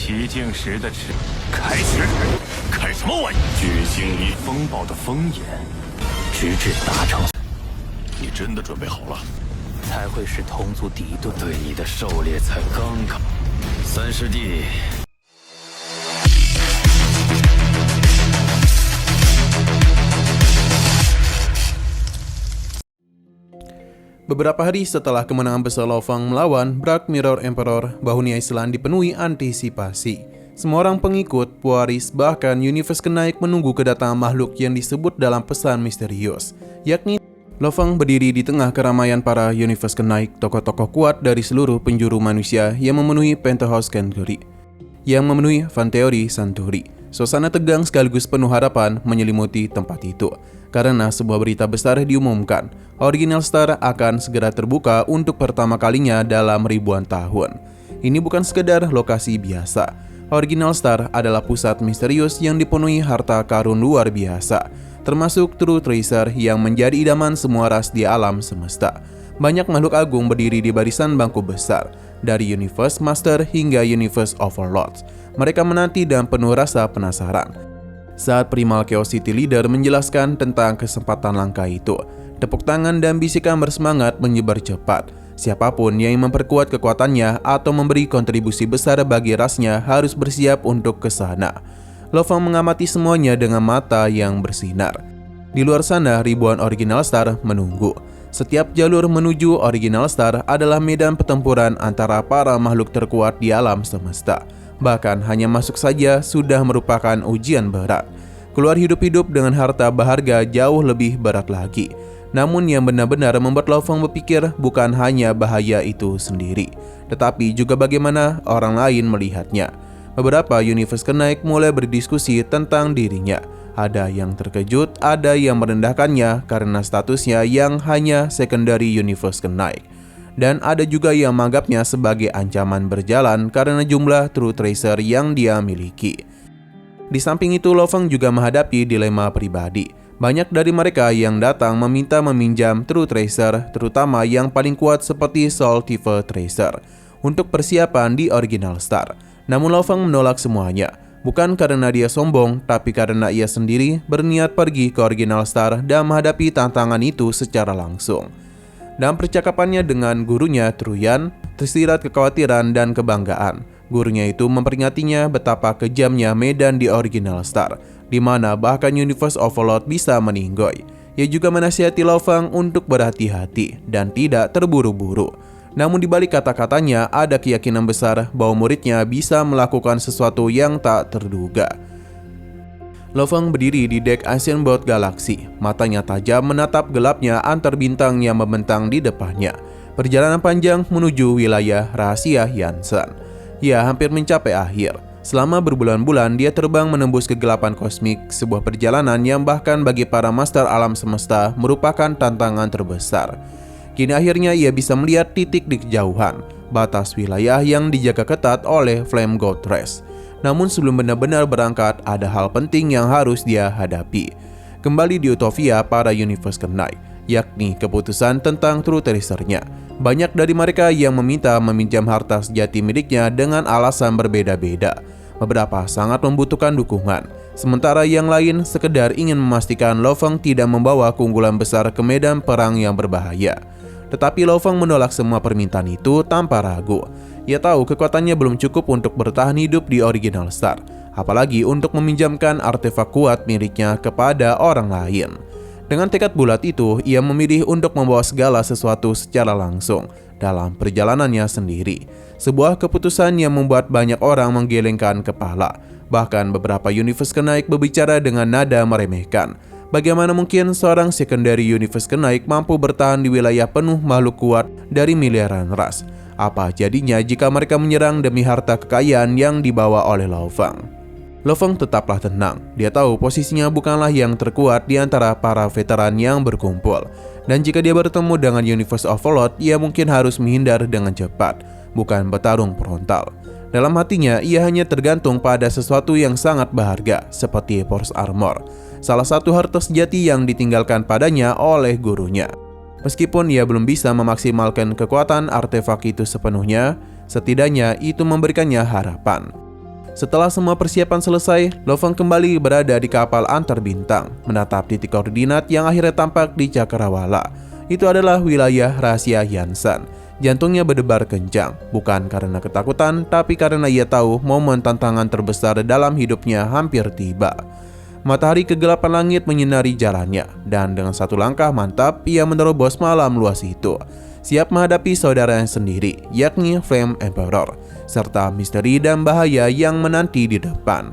齐静时的指开始，开什么玩意？巨星以风暴的风眼，直至达成。你真的准备好了？才会是同族敌对。对你的狩猎才刚刚。三师弟。Beberapa hari setelah kemenangan besar Lo Fang melawan Black Mirror Emperor, Bahunia Island dipenuhi antisipasi. Semua orang pengikut, pewaris, bahkan Universe Kenaik menunggu kedatangan makhluk yang disebut dalam pesan misterius, yakni Lo Fang berdiri di tengah keramaian para Universe Kenaik, tokoh-tokoh kuat dari seluruh penjuru manusia yang memenuhi Penthouse Category, yang memenuhi Fanteori Santuri. Suasana tegang sekaligus penuh harapan menyelimuti tempat itu, karena sebuah berita besar diumumkan. Original Star akan segera terbuka untuk pertama kalinya dalam ribuan tahun. Ini bukan sekedar lokasi biasa. Original Star adalah pusat misterius yang dipenuhi harta karun luar biasa, termasuk True Tracer yang menjadi idaman semua ras di alam semesta. Banyak makhluk agung berdiri di barisan bangku besar, dari Universe Master hingga Universe Overlords. Mereka menanti dan penuh rasa penasaran saat Primal Chaos City Leader menjelaskan tentang kesempatan langka itu. Tepuk tangan dan bisikan bersemangat menyebar cepat. Siapapun yang memperkuat kekuatannya atau memberi kontribusi besar bagi rasnya harus bersiap untuk ke sana. Lo Fang mengamati semuanya dengan mata yang bersinar. Di luar sana, ribuan Original Star menunggu. Setiap jalur menuju Original Star adalah medan pertempuran antara para makhluk terkuat di alam semesta. Bahkan hanya masuk saja sudah merupakan ujian berat. Keluar hidup-hidup dengan harta berharga jauh lebih berat lagi. Namun yang benar-benar membuat Lo Fang berpikir bukan hanya bahaya itu sendiri, tetapi juga bagaimana orang lain melihatnya. Beberapa Universe Kenaik mulai berdiskusi tentang dirinya. Ada yang terkejut, ada yang merendahkannya karena statusnya yang hanya secondary Universe Kenaik. Dan ada juga yang menganggapnya sebagai ancaman berjalan karena jumlah True Tracer yang dia miliki. Di samping itu, Lo Fang juga menghadapi dilema pribadi. Banyak dari mereka yang datang meminta meminjam True Tracer, terutama yang paling kuat seperti Soul Tifa Tracer, untuk persiapan di Original Star. Namun Lo Fang menolak semuanya, bukan karena dia sombong, tapi karena ia sendiri berniat pergi ke Original Star dan menghadapi tantangan itu secara langsung. Dalam percakapannya dengan gurunya Truyan, tersirat kekhawatiran dan kebanggaan. Gurunya itu memperingatinya betapa kejamnya medan di Original Star, di mana bahkan Universe Overlord bisa meninggoy. Ia juga menasihati Lo Fang untuk berhati-hati dan tidak terburu-buru. Namun di balik kata-katanya ada keyakinan besar bahwa muridnya bisa melakukan sesuatu yang tak terduga. Lo Fang berdiri di dek Ancient Boat Galaxy. Matanya tajam menatap gelapnya antar bintang yang membentang di depannya. Perjalanan panjang menuju wilayah rahasia Yansan. Ia hampir mencapai akhir. Selama berbulan-bulan dia terbang menembus kegelapan kosmik, sebuah perjalanan yang bahkan bagi para master alam semesta merupakan tantangan terbesar. Kini akhirnya ia bisa melihat titik di kejauhan, batas wilayah yang dijaga ketat oleh Flame God Race. Namun sebelum benar-benar berangkat, ada hal penting yang harus dia hadapi. Kembali di Utopia para Universe Kenaik, yakni keputusan tentang True Tracer-nya. Banyak dari mereka yang meminta meminjam harta sejati miliknya dengan alasan berbeda-beda. Beberapa sangat membutuhkan dukungan, sementara yang lain sekedar ingin memastikan Lo Fang tidak membawa keunggulan besar ke medan perang yang berbahaya. Tetapi Lo Fang menolak semua permintaan itu tanpa ragu. Ia tahu kekuatannya belum cukup untuk bertahan hidup di Original Star, apalagi untuk meminjamkan artefak kuat miliknya kepada orang lain. Dengan tekad bulat itu, ia memilih untuk membawa segala sesuatu secara langsung dalam perjalanannya sendiri. Sebuah keputusan yang membuat banyak orang menggelengkan kepala. Bahkan beberapa Universe Kenaik berbicara dengan nada meremehkan. Bagaimana mungkin seorang secondary Universe Kenaik mampu bertahan di wilayah penuh makhluk kuat dari miliaran ras? Apa jadinya jika mereka menyerang demi harta kekayaan yang dibawa oleh Lo Fang? Lo Fang tetaplah tenang. Dia tahu posisinya bukanlah yang terkuat di antara para veteran yang berkumpul. Dan jika dia bertemu dengan Universe Overlord, ia mungkin harus menghindar dengan cepat, bukan bertarung frontal. Dalam hatinya, ia hanya tergantung pada sesuatu yang sangat berharga, seperti Force Armor, salah satu harta sejati yang ditinggalkan padanya oleh gurunya. Meskipun ia belum bisa memaksimalkan kekuatan artefak itu sepenuhnya, setidaknya itu memberikannya harapan. Setelah semua persiapan selesai, Lo Fang kembali berada di kapal antar bintang, menatap titik koordinat yang akhirnya tampak di Cakrawala. Itu adalah wilayah rahasia Yansan. Jantungnya berdebar kencang, bukan karena ketakutan, tapi karena ia tahu momen tantangan terbesar dalam hidupnya hampir tiba. Matahari kegelapan langit menyinari jalannya, dan dengan satu langkah mantap, ia menerobos malam luas itu, siap menghadapi saudaranya sendiri, yakni Flame Emperor, serta misteri dan bahaya yang menanti di depan.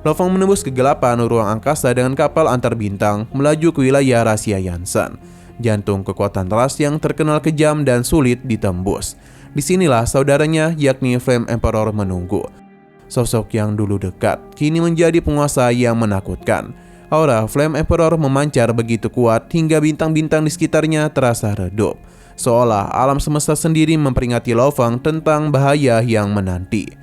Lo Fang menembus kegelapan ruang angkasa dengan kapal antar bintang melaju ke wilayah rahasia Yansan, jantung kekuatan teras yang terkenal kejam dan sulit ditembus. Disinilah saudaranya, yakni Flame Emperor menunggu. Sosok yang dulu dekat, kini menjadi penguasa yang menakutkan. Aura Flame Emperor memancar begitu kuat hingga bintang-bintang di sekitarnya terasa redup, seolah alam semesta sendiri memperingati Lo Fang tentang bahaya yang menanti.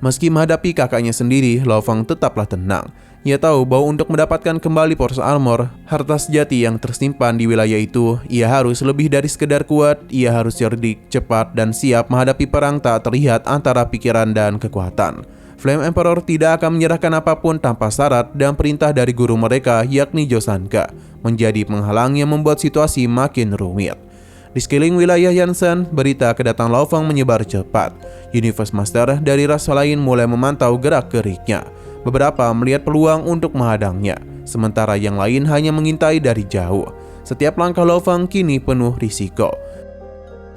Meski menghadapi kakaknya sendiri, Lo Fang tetaplah tenang. Ia tahu bahwa untuk mendapatkan kembali Force Armor, harta sejati yang tersimpan di wilayah itu, ia harus lebih dari sekedar kuat, ia harus cerdik, cepat, dan siap menghadapi perang tak terlihat antara pikiran dan kekuatan. Flame Emperor tidak akan menyerahkan apapun tanpa syarat dan perintah dari guru mereka, yakni Josanka, menjadi penghalang yang membuat situasi makin rumit. Di sekeliling wilayah Yansan, berita kedatangan Lo Fang menyebar cepat. Universe Master dari ras lain mulai memantau gerak-geriknya. Beberapa melihat peluang untuk menghadangnya, sementara yang lain hanya mengintai dari jauh. Setiap langkah Lo Fang kini penuh risiko.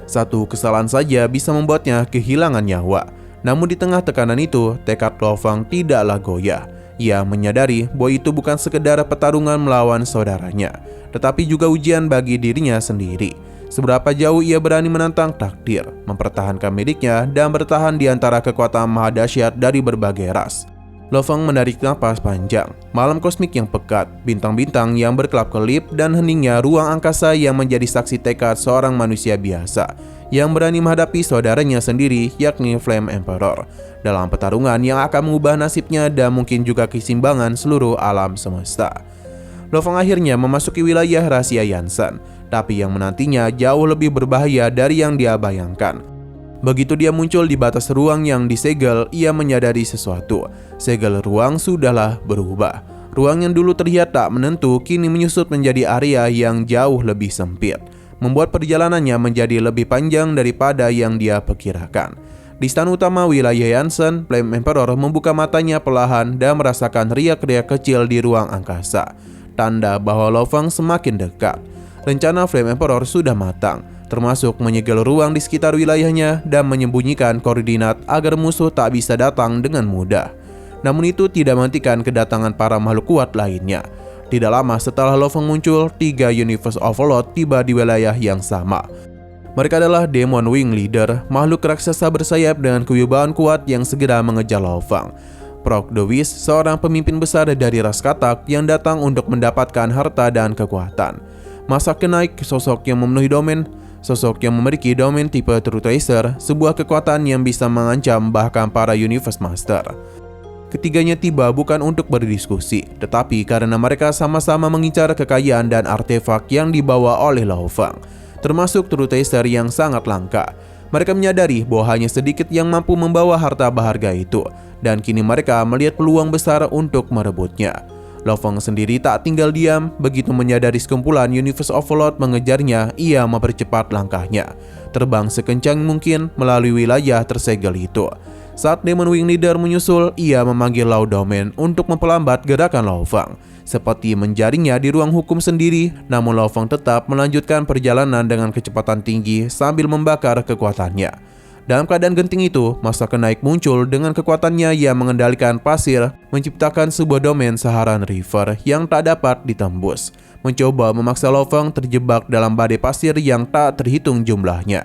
Satu kesalahan saja bisa membuatnya kehilangan nyawa. Namun di tengah tekanan itu, tekad Lo Fang tidaklah goyah. Ia menyadari bahwa itu bukan sekedar pertarungan melawan saudaranya, tetapi juga ujian bagi dirinya sendiri. Seberapa jauh ia berani menantang takdir, mempertahankan miliknya, dan bertahan di antara kekuatan maha dahsyat dari berbagai ras. Lo Fang menarik napas panjang. Malam kosmik yang pekat, bintang-bintang yang berkelap-kelip, dan heningnya ruang angkasa yang menjadi saksi tekad seorang manusia biasa yang berani menghadapi saudaranya sendiri, yakni Flame Emperor, dalam pertarungan yang akan mengubah nasibnya dan mungkin juga keseimbangan seluruh alam semesta. Lo Fang akhirnya memasuki wilayah rahasia Yansan, tapi yang menantinya jauh lebih berbahaya dari yang dia bayangkan. Begitu dia muncul di batas ruang yang disegel, ia menyadari sesuatu. Segel ruang sudahlah berubah. Ruang yang dulu terlihat tak menentu kini menyusut menjadi area yang jauh lebih sempit, membuat perjalanannya menjadi lebih panjang daripada yang dia perkirakan. Di istana utama wilayah Yansan, Flame Emperor membuka matanya perlahan dan merasakan riak-riak kecil di ruang angkasa, tanda bahwa Lo Fang semakin dekat. Rencana Flame Emperor sudah matang, termasuk menyegel ruang di sekitar wilayahnya dan menyembunyikan koordinat agar musuh tak bisa datang dengan mudah. Namun itu tidak menghentikan kedatangan para makhluk kuat lainnya. Tidak lama setelah Lo Fang muncul, 3 Universe Overlord tiba di wilayah yang sama. Mereka adalah Demon Wing Leader, makhluk raksasa bersayap dengan kewibawaan kuat yang segera mengejar Lo Fang. Proc the Wish, seorang pemimpin besar dari ras Katak yang datang untuk mendapatkan harta dan kekuatan. Masak Kenaik, sosok yang memenuhi domain, sosok yang memiliki domain tipe True Tracer, sebuah kekuatan yang bisa mengancam bahkan para Universe Master. Ketiganya tiba bukan untuk berdiskusi, tetapi karena mereka sama-sama mengincar kekayaan dan artefak yang dibawa oleh Lo Fang, termasuk True Tracer yang sangat langka. Mereka menyadari bahwa hanya sedikit yang mampu membawa harta berharga itu, dan kini mereka melihat peluang besar untuk merebutnya. Lo Fang sendiri tak tinggal diam. Begitu menyadari sekumpulan Universe Overlord mengejarnya, ia mempercepat langkahnya, terbang sekencang mungkin melalui wilayah tersegel itu. Saat Demon Wing Leader menyusul, ia memanggil Law Domain untuk memperlambat gerakan Lo Fang, seperti menjaringnya di ruang hukum sendiri. Namun Lo Fang tetap melanjutkan perjalanan dengan kecepatan tinggi sambil membakar kekuatannya. Dalam keadaan genting itu, Master Kenaik muncul dengan kekuatannya yang mengendalikan pasir, menciptakan sebuah domain Saharan River yang tak dapat ditembus, mencoba memaksa Lo Fang terjebak dalam badai pasir yang tak terhitung jumlahnya.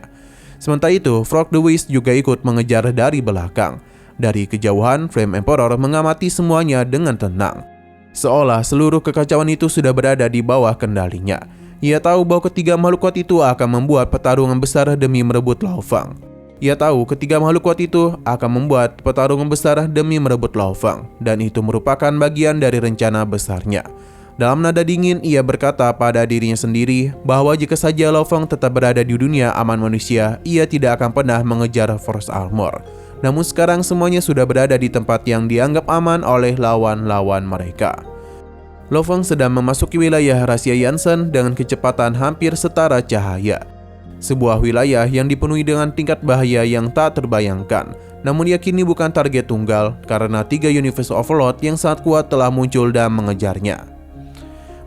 Sementara itu, Proc the Wish juga ikut mengejar dari belakang. Dari kejauhan, Flame Emperor mengamati semuanya dengan tenang, seolah seluruh kekacauan itu sudah berada di bawah kendalinya. Ia tahu bahwa ketiga makhluk kuat itu akan membuat pertarungan besar demi merebut Lo Fang. Ia tahu ketiga makhluk kuat itu akan membuat pertarungan besar demi merebut Lo Fang, dan itu merupakan bagian dari rencana besarnya. Dalam nada dingin, ia berkata pada dirinya sendiri bahwa jika saja Lo Fang tetap berada di dunia aman manusia, ia tidak akan pernah mengejar Force Armor. Namun sekarang semuanya sudah berada di tempat yang dianggap aman oleh lawan-lawan mereka. Lo Feng sedang memasuki wilayah rahasia Yansen dengan kecepatan hampir setara cahaya. Sebuah wilayah yang dipenuhi dengan tingkat bahaya yang tak terbayangkan. Namun ia kini bukan target tunggal karena 3 Universe Overlord yang sangat kuat telah muncul dan mengejarnya.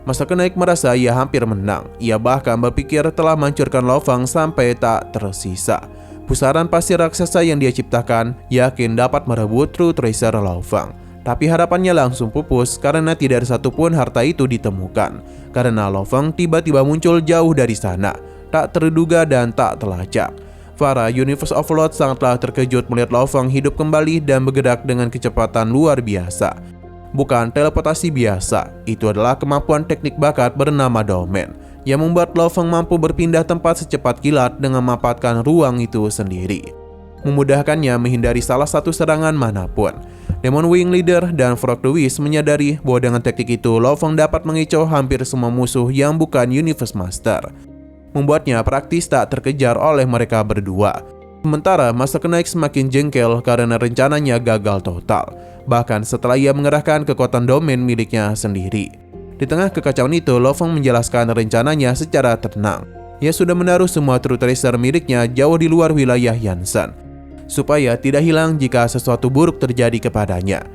Masa Kenaik merasa ia hampir menang. Ia bahkan berpikir telah menghancurkan Lo Feng sampai tak tersisa. Pusaran pasir raksasa yang dia ciptakan yakin dapat merebut True Treasure Lo Feng. Tapi harapannya langsung pupus karena tidak ada satupun harta itu ditemukan. Karena Lo Feng tiba-tiba muncul jauh dari sana, tak terduga dan tak terlacak. Para Universe Overlord sangatlah terkejut melihat Lo Feng hidup kembali dan bergerak dengan kecepatan luar biasa. Bukan teleportasi biasa, itu adalah kemampuan teknik bakat bernama Domain yang membuat Lo Feng mampu berpindah tempat secepat kilat dengan memanfaatkan ruang itu sendiri, memudahkannya menghindari salah satu serangan manapun. Demon Wing Leader dan Frog the Wiz menyadari bahwa dengan teknik itu Lo Feng dapat mengecoh hampir semua musuh yang bukan Universe Master, membuatnya praktis tak terkejar oleh mereka berdua. Sementara Masa Kenaik semakin jengkel karena rencananya gagal total, bahkan setelah ia mengerahkan kekuatan domain miliknya sendiri. Di tengah kekacauan itu, Lo Feng menjelaskan rencananya secara tenang. Ia sudah menaruh semua True Treasure miliknya jauh di luar wilayah Yansen, supaya tidak hilang jika sesuatu buruk terjadi kepadanya.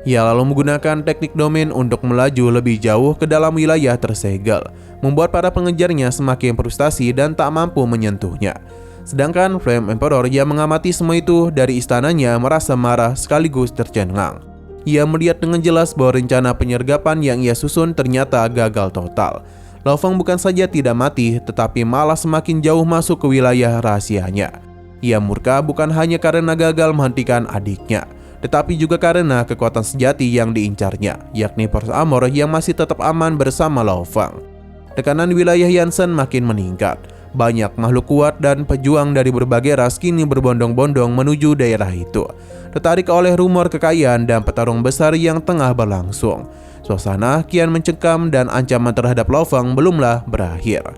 Ia lalu menggunakan teknik domain untuk melaju lebih jauh ke dalam wilayah tersegel, membuat para pengejarnya semakin frustasi dan tak mampu menyentuhnya. Sedangkan Flame Emperor yang mengamati semua itu dari istananya merasa marah sekaligus tercengang. Ia melihat dengan jelas bahwa rencana penyergapan yang ia susun ternyata gagal total. Lo Feng bukan saja tidak mati, tetapi malah semakin jauh masuk ke wilayah rahasianya. Ia murka bukan hanya karena gagal menghentikan adiknya, tetapi juga karena kekuatan sejati yang diincarnya, yakni Force Armor yang masih tetap aman bersama Lo Feng. Tekanan wilayah Yansen makin meningkat. Banyak makhluk kuat dan pejuang dari berbagai ras kini berbondong-bondong menuju daerah itu, tertarik oleh rumor kekayaan dan petarung besar yang tengah berlangsung. Suasana kian mencekam dan ancaman terhadap Lo Feng belumlah berakhir.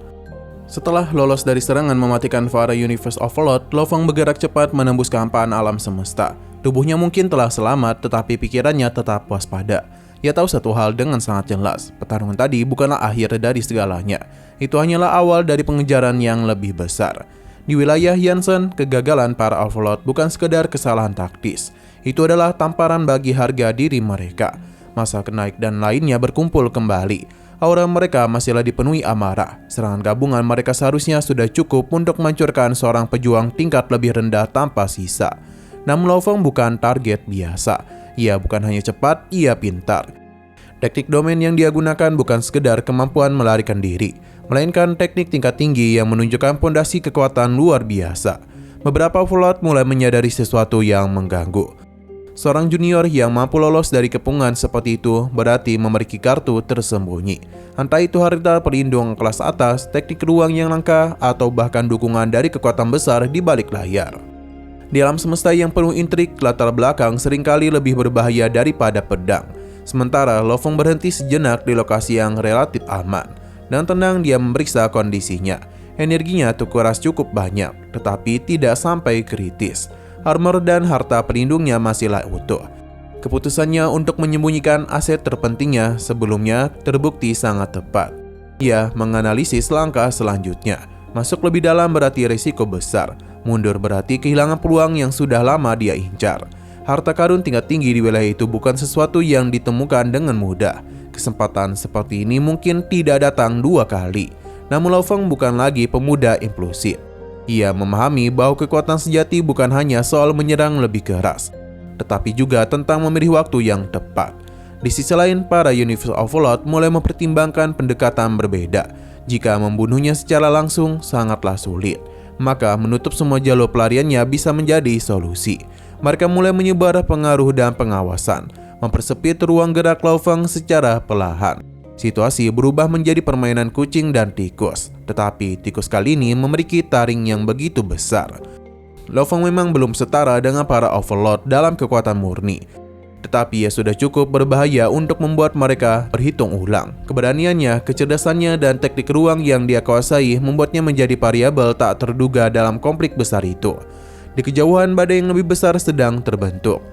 Setelah lolos dari serangan mematikan para Universe Overlord, Lo Feng bergerak cepat menembus kehampaan alam semesta. Tubuhnya mungkin telah selamat, tetapi pikirannya tetap waspada. Ia tahu satu hal dengan sangat jelas, pertarungan tadi bukanlah akhir dari segalanya. Itu hanyalah awal dari pengejaran yang lebih besar. Di wilayah Yansen, kegagalan para Overlord bukan sekedar kesalahan taktis. Itu adalah tamparan bagi harga diri mereka. Masa Kenaik dan lainnya berkumpul kembali. Aura mereka masihlah dipenuhi amarah. Serangan gabungan mereka seharusnya sudah cukup untuk menghancurkan seorang pejuang tingkat lebih rendah tanpa sisa. Namun Lo Feng bukan target biasa. Ia bukan hanya cepat, ia pintar. Teknik domain yang dia gunakan bukan sekedar kemampuan melarikan diri, melainkan teknik tingkat tinggi yang menunjukkan fondasi kekuatan luar biasa. Beberapa Overlord mulai menyadari sesuatu yang mengganggu. Seorang junior yang mampu lolos dari kepungan seperti itu berarti memiliki kartu tersembunyi. Entah itu harta pelindung kelas atas, teknik ruang yang langka, atau bahkan dukungan dari kekuatan besar di balik layar. Di alam semesta yang penuh intrik, latar belakang seringkali lebih berbahaya daripada pedang. Sementara Lo Feng berhenti sejenak di lokasi yang relatif aman. Dan tenang dia memeriksa kondisinya. Energinya terkuras cukup banyak, tetapi tidak sampai kritis. Armor dan harta pelindungnya masihlah utuh. Keputusannya untuk menyembunyikan aset terpentingnya sebelumnya terbukti sangat tepat. Ia menganalisis langkah selanjutnya. Masuk lebih dalam berarti risiko besar. Mundur berarti kehilangan peluang yang sudah lama dia incar. Harta karun tingkat tinggi di wilayah itu bukan sesuatu yang ditemukan dengan mudah. Kesempatan seperti ini mungkin tidak datang 2 kali. Namun Lo Feng bukan lagi pemuda impulsif. Ia memahami bahwa kekuatan sejati bukan hanya soal menyerang lebih keras, tetapi juga tentang memilih waktu yang tepat. Di sisi lain, para Universe Overlord mulai mempertimbangkan pendekatan berbeda. Jika membunuhnya secara langsung sangatlah sulit, maka menutup semua jalur pelariannya bisa menjadi solusi. Mereka mulai menyebar pengaruh dan pengawasan, mempersempit ruang gerak Lo Feng secara perlahan. Situasi berubah menjadi permainan kucing dan tikus, tetapi tikus kali ini memiliki taring yang begitu besar. Lo Feng memang belum setara dengan para Overlord dalam kekuatan murni, tetapi ia sudah cukup berbahaya untuk membuat mereka berhitung ulang. Keberaniannya, kecerdasannya, dan teknik ruang yang dia kuasai membuatnya menjadi variabel tak terduga dalam konflik besar itu. Di kejauhan, badai yang lebih besar sedang terbentuk.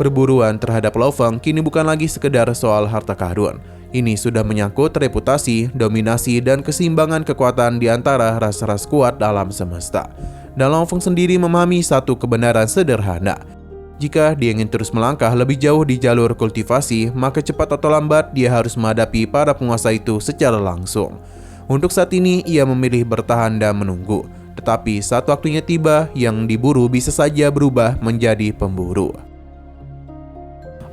Perburuan terhadap Lo Fang kini bukan lagi sekedar soal harta karun. Ini sudah menyangkut reputasi, dominasi, dan keseimbangan kekuatan di antara ras-ras kuat dalam semesta. Dan Lo Fang sendiri memahami satu kebenaran sederhana. Jika dia ingin terus melangkah lebih jauh di jalur kultivasi, maka cepat atau lambat dia harus menghadapi para penguasa itu secara langsung. Untuk saat ini, ia memilih bertahan dan menunggu. Tetapi saat waktunya tiba, yang diburu bisa saja berubah menjadi pemburu.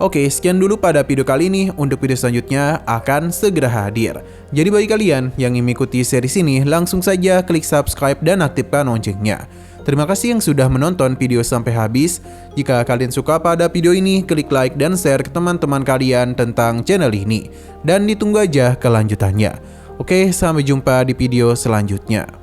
Oke, sekian dulu pada video kali ini. Untuk video selanjutnya akan segera hadir. Jadi bagi kalian yang ingin mengikuti series ini, langsung saja klik subscribe dan aktifkan loncengnya. Terima kasih yang sudah menonton video sampai habis. Jika kalian suka pada video ini, klik like dan share ke teman-teman kalian tentang channel ini. Dan ditunggu aja kelanjutannya. Oke, sampai jumpa di video selanjutnya.